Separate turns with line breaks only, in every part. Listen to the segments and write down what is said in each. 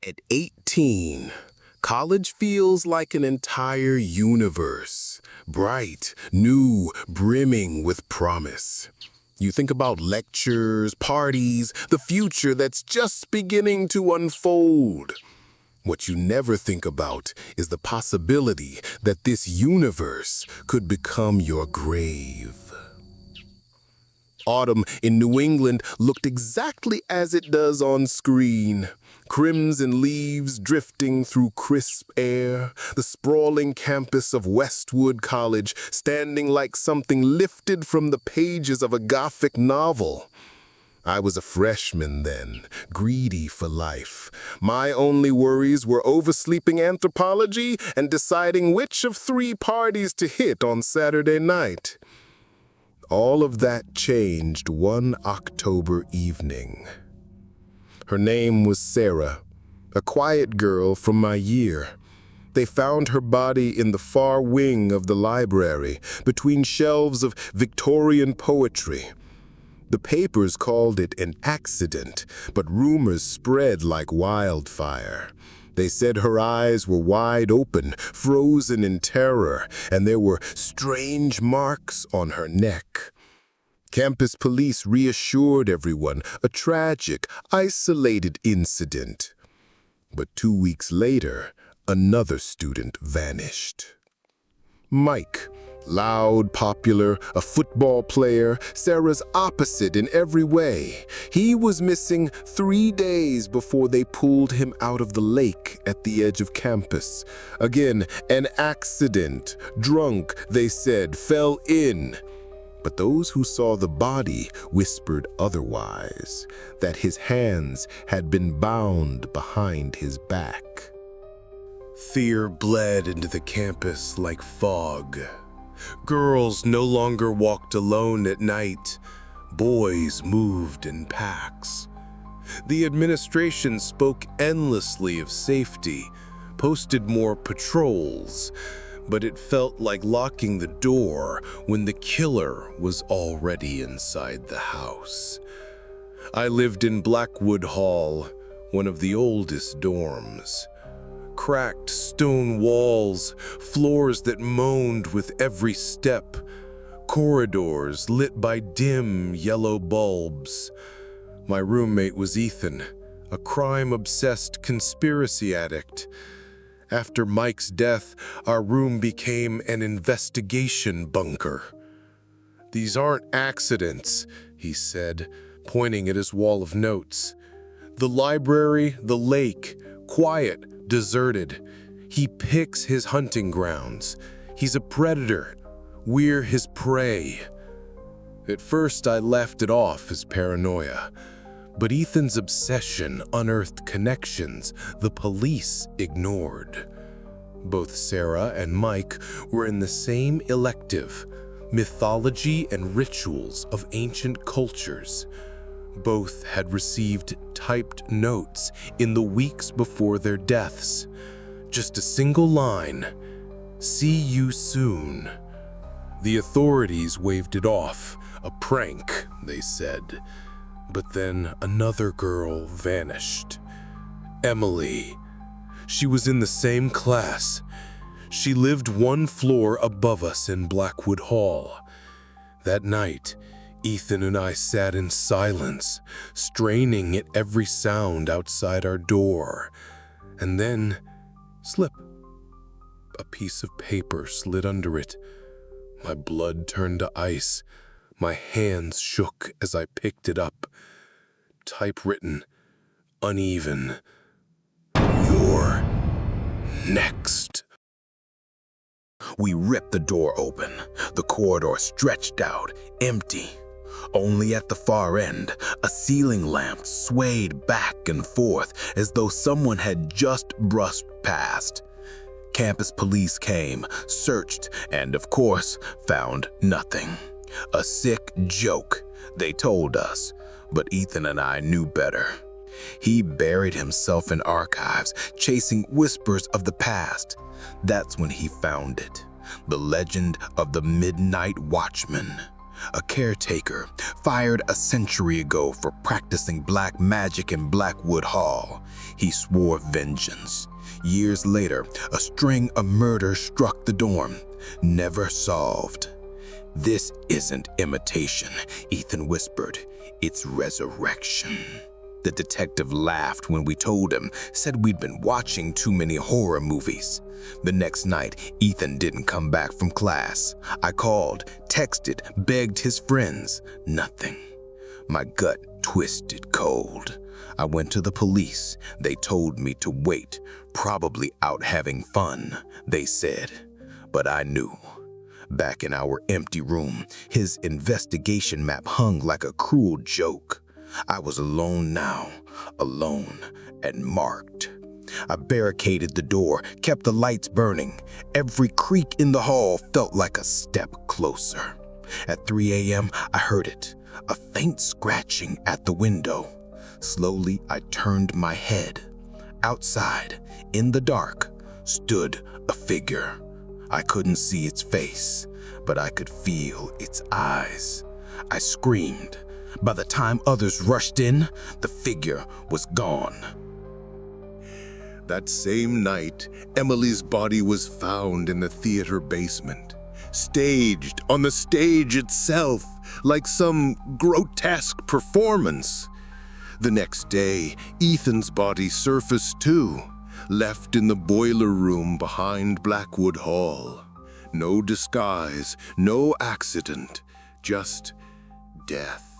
At 18, college feels like an entire universe. Bright, new, brimming with promise. You think about lectures, parties, the future that's just beginning to unfold. What you never think about is the possibility that this universe could become your grave. Autumn in New England looked exactly as it does on screen. Crimson leaves drifting through crisp air, the sprawling campus of Westwood College standing like something lifted from the pages of a Gothic novel. I was a freshman then, greedy for life. My only worries were oversleeping anthropology and deciding which of 3 parties to hit on Saturday night. All of that changed one October evening. Her name was Sarah, a quiet girl from my year. They found her body in the far wing of the library, between shelves of Victorian poetry. The papers called it an accident, but rumors spread like wildfire. They said her eyes were wide open, frozen in terror, and there were strange marks on her neck. Campus police reassured everyone, a tragic, isolated incident. But 2 weeks later, another student vanished. Mike, loud, popular, a football player, Sarah's opposite in every way. He was missing 3 days before they pulled him out of the lake at the edge of campus. Again, an accident. Drunk, they said, fell in. But those who saw the body whispered otherwise, that his hands had been bound behind his back. Fear bled into the campus like fog. Girls no longer walked alone at night. Boys moved in packs. The administration spoke endlessly of safety, posted more patrols, but it felt like locking the door when the killer was already inside the house. I lived in Blackwood Hall, one of the oldest dorms. Cracked stone walls, floors that moaned with every step, corridors lit by dim yellow bulbs. My roommate was Ethan, a crime-obsessed conspiracy addict. After Mike's death, our room became an investigation bunker. "These aren't accidents," he said, pointing at his wall of notes. "The library, the lake, quiet, deserted. He picks his hunting grounds. He's a predator. We're his prey." At first, I laughed it off as paranoia. But Ethan's obsession unearthed connections the police ignored. Both Sarah and Mike were in the same elective, mythology and rituals of ancient cultures. Both had received typed notes in the weeks before their deaths. Just a single line, "See you soon." The authorities waved it off, a prank, they said. But then another girl vanished. Emily. She was in the same class. She lived 1 floor above us in Blackwood Hall. That night, Ethan and I sat in silence, straining at every sound outside our door. And then, slip. A piece of paper slid under it. My blood turned to ice. My hands shook as I picked it up. Typewritten, uneven. "You're next." We ripped the door open. The corridor stretched out, empty. Only at the far end, a ceiling lamp swayed back and forth as though someone had just brushed past. Campus police came, searched, and of course, found nothing. A sick joke, they told us, but Ethan and I knew better. He buried himself in archives, chasing whispers of the past. That's when he found it, the legend of the Midnight Watchman.
a caretaker, fired a century ago for practicing black magic in Blackwood Hall. He swore vengeance. Years later, a string of murders struck the dorm, never solved. "This isn't imitation," Ethan whispered. "It's resurrection." The detective laughed when we told him, said we'd been watching too many horror movies. The next night, Ethan didn't come back from class. I called, texted, begged his friends. Nothing. My gut twisted cold. I went to the police. They told me to wait, probably out having fun, they said. But I knew. Back in our empty room, his investigation map hung like a cruel joke. I was alone now, alone and marked. I barricaded the door, kept the lights burning. Every creak in the hall felt like a step closer. At 3 a.m., I heard it, a faint scratching at the window. Slowly, I turned my head. Outside, in the dark, stood a figure. I couldn't see its face, but I could feel its eyes. I screamed. By the time others rushed in, the figure was gone.
That same night, Emily's body was found in the theater basement, staged on the stage itself, like some grotesque performance. The next day, Ethan's body surfaced too, left in the boiler room behind Blackwood Hall. No disguise, no accident, just death.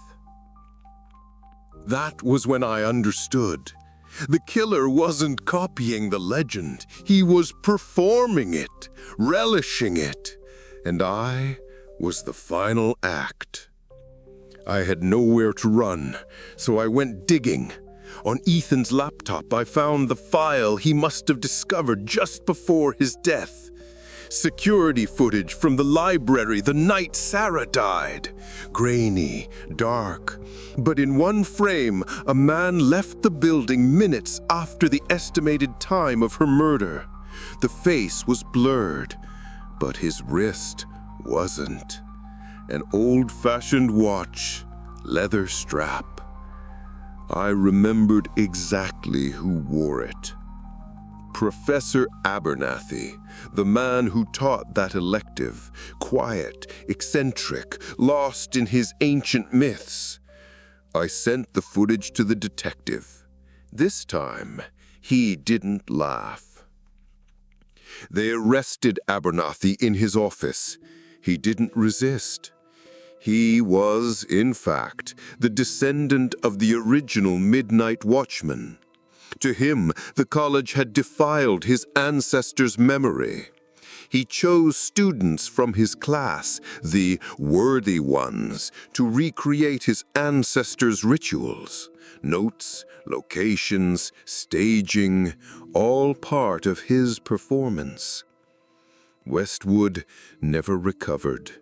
That was when I understood. The killer wasn't copying the legend. He was performing it, relishing it. And I was the final act. I had nowhere to run, so I went digging. On Ethan's laptop, I found the file he must have discovered just before his death. Security footage from the library the night Sarah died. Grainy, dark, but in one frame, a man left the building minutes after the estimated time of her murder. The face was blurred, but his wrist wasn't. An old-fashioned watch, leather strap. I remembered exactly who wore it. Professor Abernathy, the man who taught that elective, quiet, eccentric, lost in his ancient myths. I sent the footage to the detective. This time, he didn't laugh. They arrested Abernathy in his office. He didn't resist. He was, in fact, the descendant of the original Midnight Watchman. To him, the college had defiled his ancestors' memory. He chose students from his class, the worthy ones, to recreate his ancestors' rituals. Notes, locations, staging, all part of his performance. Westwood never recovered.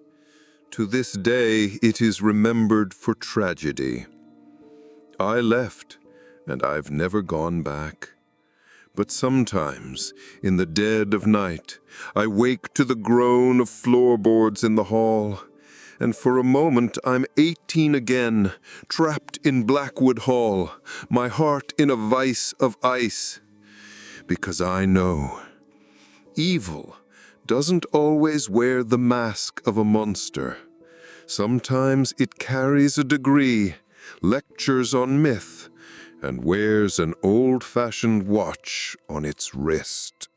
To this day, it is remembered for tragedy. I left, and I've never gone back. But sometimes, in the dead of night, I wake to the groan of floorboards in the hall, and for a moment I'm 18 again, trapped in Blackwood Hall, my heart in a vice of ice. Because I know, evil doesn't always wear the mask of a monster. Sometimes it carries a degree, lectures on myth, and wears an old-fashioned watch on its wrist.